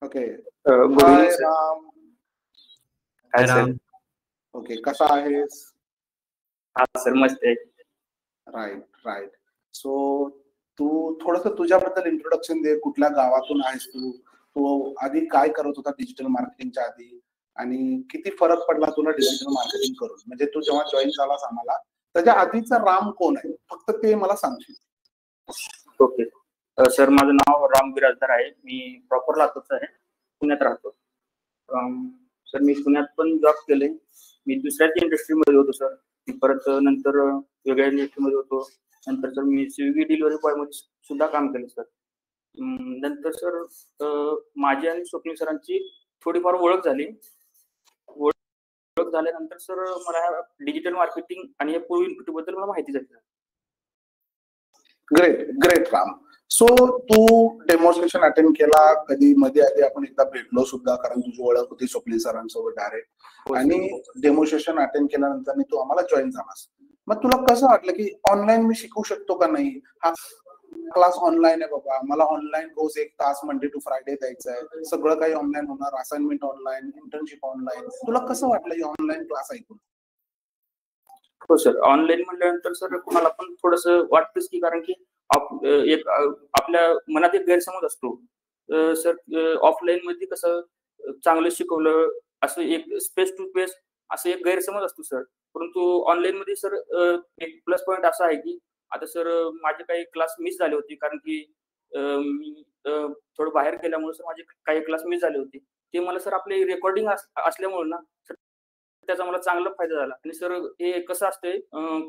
Okay. Good हाय evening sir. Ram. Hi sir. Okay, कसा आहेस? हा सर, मस्त आहे. Right right. सो तू थोडस तुझ्याबद्दल इंट्रोडक्शन दे. कुठल्या गावातून आहेस तू? तू आधी काय करत होता डिजिटल मार्केटिंगच्या आधी, आणि किती फरक पडला तुला डिजिटल मार्केटिंग करून? म्हणजे तू जेव्हा जॉईन झालास आम्हाला, त्याच्या आधीचा राम कोण आहे, फक्त ते मला सांगशील? ओके सर, माझं नाव राम बिराजदार आहे. मी प्रॉपर लातूरचा आहे, पुण्यात राहतो. सर, मी पुण्यात पण जॉब केले. मी दुसऱ्याच इंडस्ट्रीमध्ये होतो सर. परत नंतर वेगळ्या इंडस्ट्रीमध्ये होतो. नंतर सर मी स्विगी डिलिव्हरी बॉय मध्ये सुद्धा काम केलं सर. नंतर सर माझी आणि स्वप्नील सरांची थोडीफार ओळख झाली. ओळख झाल्यानंतर सर मला डिजिटल मार्केटिंग आणि पूर्व इन्फिटी बद्दल मला माहिती झाली. Great great Ram. सो तू डेमॉन्स्ट्रेशन अटेंड केला कधी? मध्ये आधी आपण एकदा भेटलो सुद्धा, कारण तुझी ओळख होती स्वप्नील सरांसोबत डायरेक्ट. आणि डेमॉन्स्ट्रेशन अटेंड केल्यानंतर तू आम्हाला जॉईन झालास. मग तुला कसं वाटलं की ऑनलाईन मी शिकू शकतो का नाही? हा क्लास ऑनलाईन आहे बाबा, मला ऑनलाईन रोज 1 तास मंडे टू फ्रायडे द्यायचा आहे, सगळं काही ऑनलाईन होणार, असाइनमेंट ऑनलाईन, इंटर्नशिप ऑनलाईन. तुला कसं वाटलं ही ऑनलाईन क्लास ऐकून? हो सर, ऑनलाईन म्हटल्यानंतर सर तुम्हाला पण थोडस वाटतंच की, कारण की एक आपल्या मनात एक गैरसमज असतो सर. ऑफलाईन मध्ये कसं चांगलं शिकवलं असं एक फेस टू फेस असं एक गैरसमज असतो सर. परंतु ऑनलाईन मध्ये सर एक प्लस पॉईंट असा आहे की आता सर माझे काही क्लास मिस झाले होते, कारण की मी थोडं बाहेर गेल्यामुळे सर माझे काही क्लास मिस झाले होते. ते मला सर आपले रेकॉर्डिंग असल्यामुळे ना सर त्याचा मला चांगला फायदा झाला. आणि सर हे कसं असतंय,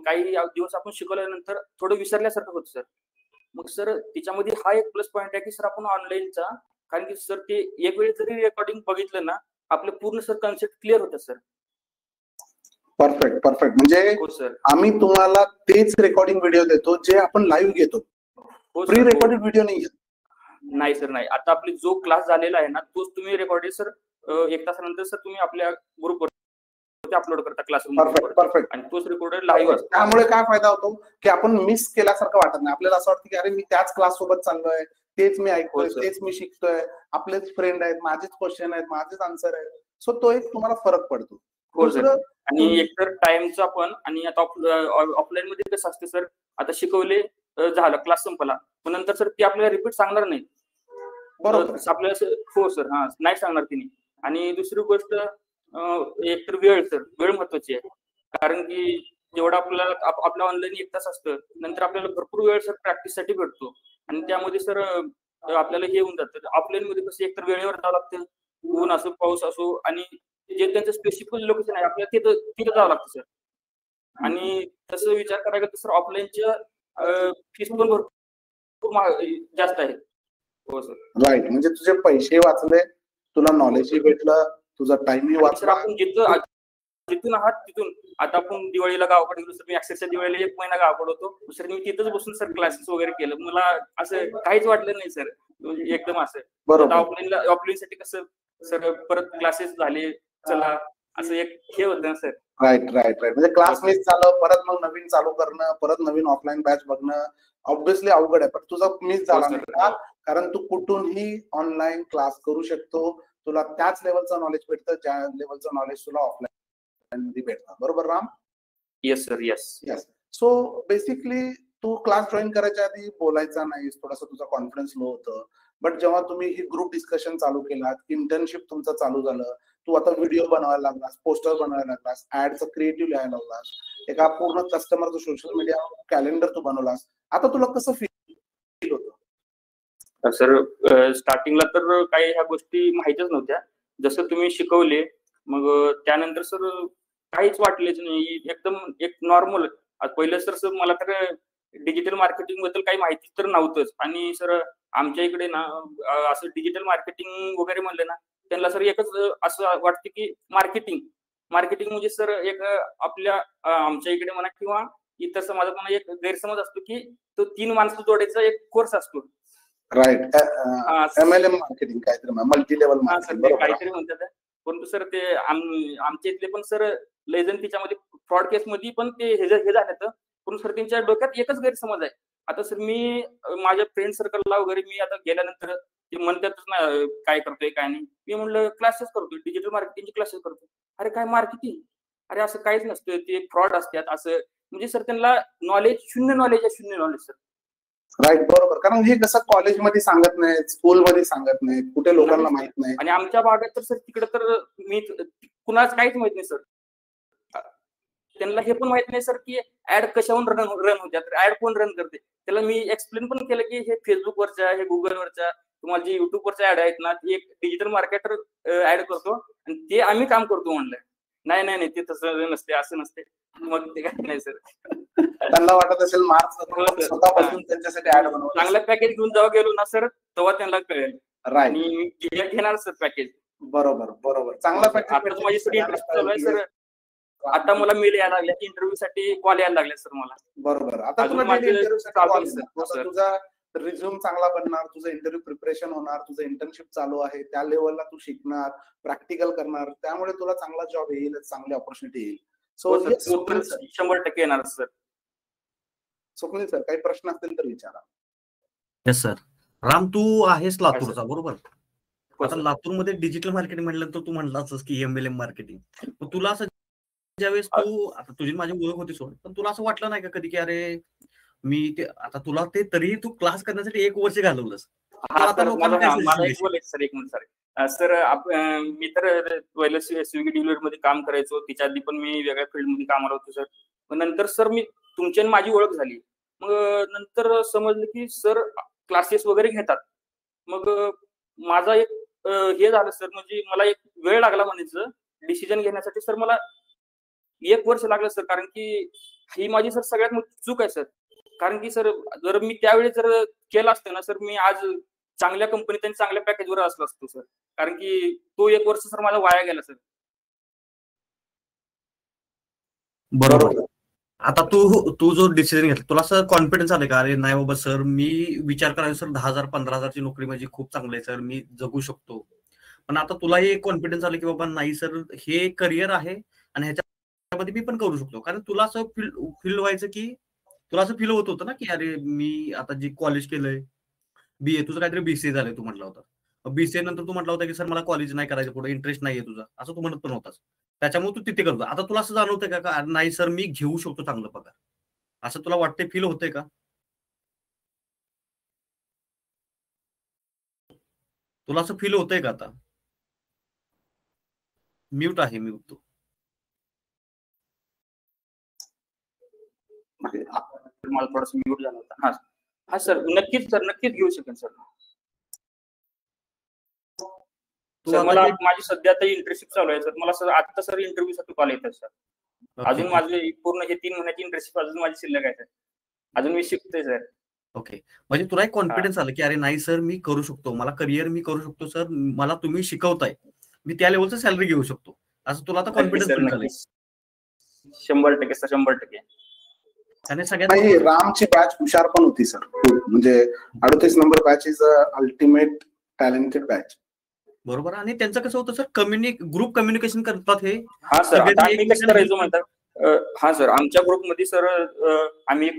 काही दिवस आपण शिकवल्यानंतर थोडं विसरल्यासारखं होतं सर. मग सर त्याच्यामध्ये हा एक प्लस पॉईंट आहे की सर आपण ऑनलाईनचा, कारण की सर ते एक वेळ जरी रेकॉर्डिंग बघितलं ना, आपलं पूर्ण सर कन्सेप्ट क्लिअर होतं सर. Perfect perfect. म्हणजे हो सर, आम्ही तुम्हाला तेच रेकॉर्डिंग व्हिडिओ देतो जे आपण लाईव्ह घेतो, हो प्री सर. रेकॉर्डेड व्हिडिओ नाही. नाही सर, नाही. आता आपली जो क्लास झालेला आहे ना, तोच तुम्ही रेकॉर्डेड सर 1 तासानंतर सर तुम्ही आपल्या ग्रुपवर अपलोड करता क्लासरूम. Perfect perfect. आणि तोच रेकॉर्डेड लाईव्ह असतो. त्यामुळे काय फायदा होतो की आपण मिस केल्यासारखं वाटत नाही. आपल्याला असं वाटतं की अरे मी त्याच क्लास सोबत चाललोय, तेच मी ऐकतोय, तेच मी शिकतोय, आपलेच फ्रेंड आहेत, माझेच क्वेश्चन आहेत, माझेच आन्सर आहेत. सो तो एक तुम्हाला फरक पडतो. हो सर. आणि एकतर टाइमचा पण, आणि आता ऑफलाईन मध्ये कसं असतं सर, आता शिकवले झालं, क्लास संपला, पण नंतर सर ते आपल्याला रिपीट सांगणार नाही बरोबर आपल्याला. हो सर, हा नाही सांगणार तिने. आणि दुसरी गोष्ट एकतर वेळ सर, वेळ महत्वाची आहे. कारण की जेवढा आपल्याला आपला ऑनलाईन 1 तास असतं, नंतर आपल्याला भरपूर वेळ सर प्रॅक्टिससाठी भेटतो. आणि त्यामध्ये सर आपल्याला हे होऊन जातं. ऑफलाईन मध्ये कसं एकतर वेळेवर जावं लागतं, ऊन असो पाऊस असो, आणि जे त्यांचं स्पेसिफिक लोकेशन आहे आपल्याला तिथं जावं लागतं सर. आणि तसं विचार करायला तर सर ऑफलाईनच्या फीस पण भरपूर जास्त आहे. हो सर. राईट. म्हणजे तुझे पैसे वाचले, तुला नॉलेजही भेटलं, तुझा टाइमही सर वाचला. आपण जिथून आहात तिथून, आता आपण दिवाळीला गावाकडे गेलो सर, मी अक्षरशः दिवाळीला 1 महिना गावाकडे होतो सर. मी तिथंच बसून सर क्लासेस वगैरे केलं. मला असं काहीच वाटलं नाही सर, म्हणजे एकदम असं. बरोबर. ऑफलाईन साठी कसं सर परत क्लासेस झाले, चला असं एक हे होतं ना सर. Right right right. म्हणजे क्लास मिस झालं, परत मग नवीन चालू करणं, परत नवीन ऑफलाईन बॅच बघणं ऑब्व्हियसली अवघड आहे. पण तुझा मिस झाला नाही का? कारण तू कुठूनही ऑनलाईन क्लास करू शकतो. तुला त्याच लेवलचं नॉलेज भेटतं ज्या लेवलचं नॉलेज तुला ऑफलाईन मध्ये भेटतं. बरोबर Ram? Yes sir, yes. Yes. So basically तू क्लास जॉईन करायच्या आधी बोलायचा नाहीस, थोडासा तुझा कॉन्फिडन्स लो होतं. बट जेव्हा तुम्ही ही ग्रुप डिस्कशन चालू केलात, इंटर्नशिप तुमचं चालू झालं, तू आता व्हिडिओ बनवायला लागलास, पोस्टर बनवायला लागलास, ऍडचं क्रिएटिव्ह लिहायला लागलास, एका पूर्ण कस्टमरचं सोशल मीडिया कॅलेंडर तू बनवलास, आता तुला कसं फील होतं? सर स्टार्टिंगला तर काही ह्या गोष्टी माहितीच नव्हत्या. जसं तुम्ही शिकवले, मग त्यानंतर सर काहीच वाटलेच नाही, एकदम एक नॉर्मल. पहिलं सर मला तर डिजिटल मार्केटिंग बद्दल काही माहिती तर नव्हतंच. आणि सर आमच्या इकडे ना असं डिजिटल मार्केटिंग वगैरे म्हणलं ना, त्यांना सर एकच असं वाटतं की मार्केटिंग म्हणजे सर एक आपल्या आमच्या इकडे म्हणा किंवा इतर समाजात म्हणा एक गैरसमज असतो की तो 3 माणसं जोडायचा एक कोर्स असतो. राईट. MLM मार्केटिंग काहीतरी, मल्टी लेवल मार्केटिंग काहीतरी म्हणतात. परंतु सर ते आमच्या इथले पण सर लयजण त्याच्यामध्ये फ्रॉड केस मध्ये पण ते हे झालं. पण सर त्यांच्या डोक्यात एकच गैरसमज आहे. आता सर मी माझ्या फ्रेंड सर्कलला वगैरे मी आता गेल्यानंतर ते म्हणतातच ना काय करतोय काय नाही. मी म्हणलं क्लासेस करतोय, डिजिटल मार्केटिंगचे क्लासेस करतोय. अरे काय मार्केटिंग? अरे असं काहीच नसतं, ते फ्रॉड असतात असं. म्हणजे सर त्यांना नॉलेज, शून्य नॉलेज आहे, शून्य नॉलेज सर. राईट, बरोबर. कारण हे कसं कॉलेजमध्ये सांगत नाहीत, स्कूलमध्ये सांगत नाहीत, कुठे लोकांना माहित नाही. आणि आमच्या भागात तर सर तिकडे तर मी कुणाच काहीच माहित नाही सर. त्यांना हे पण माहित नाही सर की ऍड कशावरून रन होत्यात, ऍड कोण रन करते. त्याला मी एक्सप्लेन पण केलं की हे फेसबुकवरच्या, हे गुगलवरच्या, तुम्हाला जे युट्यूबवरच्या ऍड आहेत ना, ती एक डिजिटल मार्केटर ऍड करतो आणि ते आम्ही काम करतो म्हणलं. नाही नाही नाही, ते तसं नसते, असं नसते. मग ते काय नाही सर. त्यांना वाटत असेल मार्क्स स्वतःपासून त्यांच्यासाठी ऍड बनवतो. चांगलं पॅकेज घेऊन जेव्हा गेलो ना सर, तेव्हा त्यांना कळेल. राईट, आणि घेणार सर पॅकेज. बरोबर बरोबर. चांगला आता माझी सर इंटरेस्ट चालू आहे सर. आता मला मेल यायला लागल्या, इंटरव्ह्यू साठी कॉल यायला लागले सर मला. बरोबर. आता तुला तुझा रिझ्यूम चांगला बनणार, तुझं इंटरव्ह्यू प्रिपरेशन होणार, तुझं इंटर्नशिप चालू आहे, त्या लेवलला तू शिकणार, प्रॅक्टिकल करणार, त्यामुळे तुला चांगला जॉब येईल, चांगली ऑपॉर्च्युनिटी येईल. सो 100% येणार सर. स्वप्नील सर, काही प्रश्न असतील तर विचारा. Yes sir. राम, तू आहेस लातूरचा बरोबर? आता लातूरमध्ये डिजिटल मार्केटिंग म्हटलं तर तू म्हणलास की MLM मार्केटिंग. तुला असं ज्यावेळेस तू, आता तुझी माझी ओळख होती सोड, पण तुला असं वाटलं नाही का कधी की अरे मी ते, आता तुला ते तरी तू क्लास करण्यासाठी 1 वर्ष घालवलंस. सर मी तर पहिलं स्विगी डिलिव्हरी मध्ये काम करायचो, तिच्या आधी पण मी वेगळ्या फील्ड मध्ये कामाला होतो सर. पण नंतर सर मी तुमच्या माझी ओळख झाली. मग नंतर समजलं की सर क्लासेस वगैरे घेतात. मग माझा एक हे झालं सर, म्हणजे मला एक वेळ लागला म्हणायचं डिसिजन घेण्यासाठी सर. मला 1 वर्ष लागलं सर, कारण की ही माझी सर सगळ्यात मोठी चूक आहे सर. कारण की सर जर मी त्यावेळी जर केलं असतं ना सर, मी आज चांगल्या कंपनीत आणि चांगल्या पॅकेजवर असलो असतो सर. कारण की तो 1 वर्ष सर माझा वाया गेला सर. बरोबर. आता तू जो डिसिजन घेतला, तुला असं कॉन्फिडन्स आले का अरे नाही बाबा सर, मी विचार करायचो सर 10,000 15,000ची नोकरी म्हणजे खूप चांगली आहे सर, मी जगू शकतो. पण आता तुलाही एक कॉन्फिडन्स आलं की बाबा नाही सर, हे करिअर आहे आणि ह्याच्यामध्ये मी पण करू शकतो. कारण तुला असं फील व्हायचं की तुला असं फील होत होतं ना की अरे मी आता जे कॉलेज केलंय, BA, तुझं काहीतरी BCA झालंय तू म्हटलं होता. BCA नंतर तू म्हटलं होता की सर मला कॉलेज नाही करायचं, पुढे इंटरेस्ट नाहीये तुझा, असं तू म्हणत पण होतास. त्याच्यामुळे तू तिथे करतो. आता तुला असं जाणवतंय का नाही सर मी घेऊ शकतो चांगलं पगार, असं तुला वाटतंय, फील होतंय का? तुला असं फील होतंय का आता? म्यूट आहे, म्यूट तो. मला थोडंसं म्यूट झाला होता. हा सर, नक्कीच सर, नक्कीच घेऊ शकेल सर. मला माझी सध्या आता इंटर्नशिप चालू आहे सर. मला सर आता सर इंटरव्ह्यू साठी कॉल येतात सर. अजून माझे पूर्ण हे 3 महिन्याची इंटर्नशिप अजून माझी शिल्लक आहे सर. अजून मी शिकतोय सर. ओके, म्हणजे तुला एक कॉन्फिडन्स आलं की अरे नाही सर मी करू शकतो, मला करिअर मी करू शकतो सर, मला तुम्ही शिकवताय, मी त्या लेवलचं सॅलरी घेऊ शकतो, असं तुला आता कॉन्फिडन्स बिल्ड झालाय. 100% सर, 100%. आणि सगळ्यात रामची बॅच हुशार पण होती सर, म्हणजे 38 number batch is ultimate talented batch. बरोबर. आणि त्यांचं कसं होतं सर, ग्रुप कम्युनिकेशन करतात हे. हा सर, आता आम्ही कसं करायचो म्हणतात. हा सर, आमच्या ग्रुपमध्ये सर आम्ही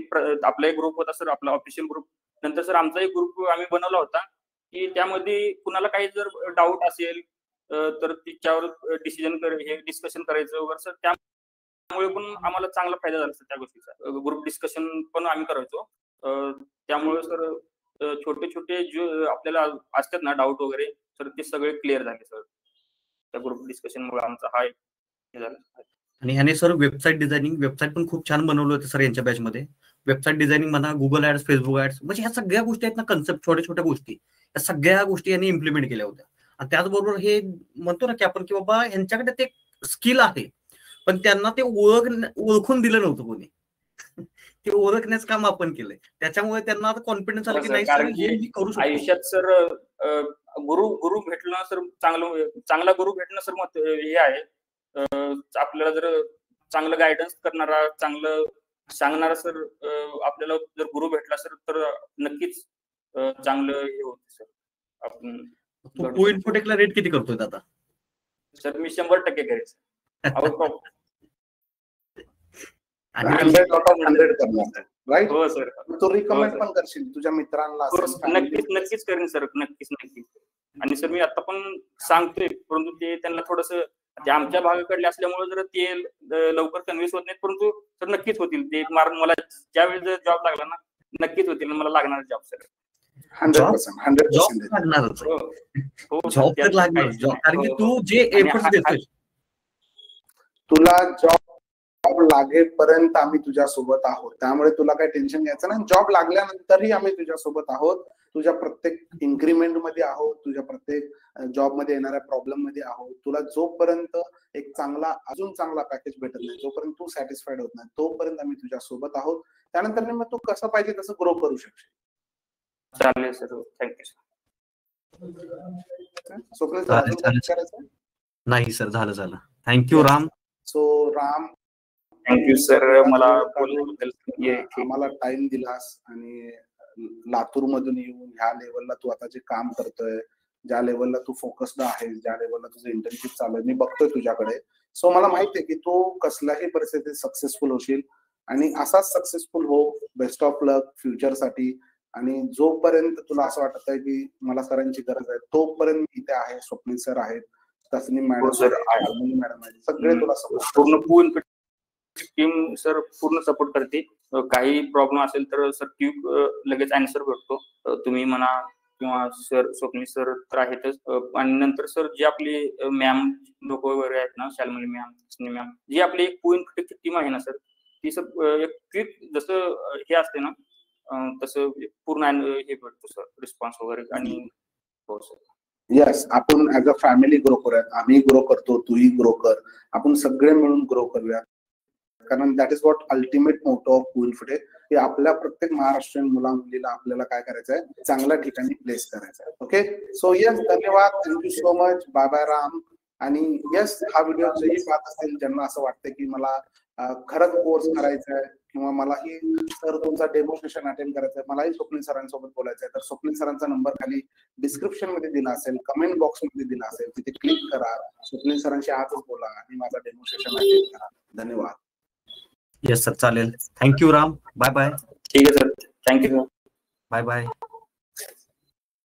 आपला एक ग्रुप होता सर, आपला ऑफिशियल ग्रुप. नंतर सर आमचा एक ग्रुप आम्ही बनवला होता की त्यामध्ये कुणाला काही जर डाऊट असेल तर त्याच्यावर डिस्कशन करायचं वगैरे सर. त्यामुळे पण आम्हाला चांगला फायदा झाला सर त्या गोष्टीचा. ग्रुप डिस्कशन पण आम्ही करायचो. त्यामुळे सर छोटे छोटे जे आपल्याला असतात ना डाऊट वगैरे सर, ते सगळे क्लिअर झाले सर त्या ग्रुप डिस्कशन मुळे. आमचा हा हे झालं. आणि ह्याने सर वेबसाईट पण खूप छान बनवलं होतं सर यांच्या बॅचमध्ये. वेबसाईट डिझायनिंग म्हणा, गुगल ऍड्स, फेसबुक ऍड्स, म्हणजे ह्या सगळ्या गोष्टी आहेत ना, कन्सेप्ट, छोट्या छोट्या गोष्टी, या सगळ्या गोष्टी यांनी इम्प्लिमेंट केल्या होत्या. आणि त्याचबरोबर हे म्हणतो ना की आपण की बाबा यांच्याकडे ते स्किल आहे, पण त्यांना ते ओळखून दिलं नव्हतं कोणी. ते ओळखण्याचं काम आपण केलंय, त्याच्यामुळे त्यांना आता कॉन्फिडन्स आला की नाही सर हे मी करू शकतो. आयुष्यात सर गुरु भेटणं सर, चांगला गुरु भेटणं सर मत हे आहे. आपल्याला जर चांगलं गायडन्स करणारा, चांगलं सांगणारा सर आपल्याला जर गुरु भेटला सर, तर नक्कीच चांगलं हे होतं सर. आपण तू इन्फोटेकला रेट किती करतोय आता? सर मी 100% करायचं. आणि 100 करणार. राईट? हो सर. तो रिकमेंड हो, पण करशील तुझ्या मित्रांना हो, असेल, नक्कीच करेन सर, नक्कीच. आणि सर मी आता पण सांगतोय, परंतु ते त्यांना थोडस ते आमच्या भागाकडले असल्यामुळे जर ते लवकर कन्व्हिन्स होत नाहीत, परंतु सर नक्कीच होतील ते. मार्ग मला ज्यावेळी जर जॉब लागला ना, नक्कीच होतील, मला लागणार जॉब सर. 100%. जॉब लागणारच हो आहे, जॉब तर लागणार जॉब, कारण की तू जे एफर्ट्स देतोय तुला जॉब लागेपर्यंत आम्ही तुझ्या सोबत आहोत, त्यामुळे तुला काही टेन्शन घ्यायचं नाही. जॉब लागल्यानंतरही आम्ही तुझ्या सोबत आहोत, तुझ्या प्रत्येक इन्क्रीमेंट मध्ये आहोत, तुझ्या प्रत्येक जॉब मध्ये येणाऱ्या प्रॉब्लेम मध्ये आहोत. तुला जोपर्यंत एक अजून चांगला पॅकेज भेटत नाही, जोपर्यंत तू सॅटिस्फाईड होत नाही, तोपर्यंत आम्ही तुझ्या सोबत आहोत. त्यानंतर मग तू कसं पाहिजे तसं ग्रो करू शकशील. चालेल sir, thank you sir. Swapnil sir, अजून काय विचारायचं? नाही सर, झालं. Thank you Ram. So Ram, thank you sir, मला बोलण्याबद्दल आम्हाला टाइम दिलास आणि लातूर मधून येऊन ह्या लेवलला तू आता जे काम करतोय, ज्या लेवलला तू फोकस्ड आहेस, ज्या लेवलला तुझं इंटर्नशिप चालू आहे, मी बघतोय तुझ्याकडे. सो मला माहिती आहे की तू कसल्याही परिस्थितीत सक्सेसफुल होशील आणि असाच सक्सेसफुल हो. बेस्ट ऑफ लक फ्युचरसाठी. आणि जोपर्यंत तुला असं वाटत आहे की मला सरांची गरज आहे, तोपर्यंत मी इथे आहे. स्वप्नील सर आहेत, तस्नीम मॅडम आहेत, मॅडम आहेत, सगळे तुला पूर्ण टीम सर पूर्ण सपोर्ट करते. काही प्रॉब्लेम असेल तर सर ट्यूब लगेच आन्सर करतो. तुम्ही म्हणा किंवा सर स्वप्नील सर तर आहेतच. आणि नंतर सर जे आपली मॅम लोक वगैरे आहेत ना, शाल्मली मॅम, जी आपली एक पूर्ण टीम आहे ना सर, ती सर एक क्विक जसं हे असते ना, तसं पूर्ण हे भेटतो सर, रिस्पॉन्स वगैरे. आणि हो सर, येस, आपण ऍज अ फॅमिली ग्रो करूया. आम्ही ग्रो करतो, तूही ग्रो कर, आपण सगळे मिळून ग्रो करूया. कारण that is what ultimate motto of Queenfide, की आपल्या प्रत्येक महाराष्ट्रीयन मुला-मुलीला आपल्याला काय करायचंय, चांगल्या ठिकाणी प्लेस करायचंय. ओके, सो येस, धन्यवाद, thank you so much, bye bye Ram. आणि येस, हा व्हिडिओ जेही पाहत असतील ज्यांना असं वाटतं की मला खरंच कोर्स करायचा आहे किंवा मलाही सर तुमचा डेमोन्स्ट्रेशन अटेंड करायचं आहे, मलाही स्वप्नील सरांसोबत बोलायचं आहे, तर स्वप्नील सरांचा नंबर खाली डिस्क्रिप्शन मध्ये दिला असेल, कमेंट बॉक्स मध्ये दिला असेल, तिथे क्लिक करा, स्वप्नील सरांशी आजच बोला आणि माझा डेमोन्स्ट्रेशन अटेंड करा. धन्यवाद. येस सर, चालेल. थँक्यू राम. Bye bye. ठीक आहे sir, thank you sir. Bye bye.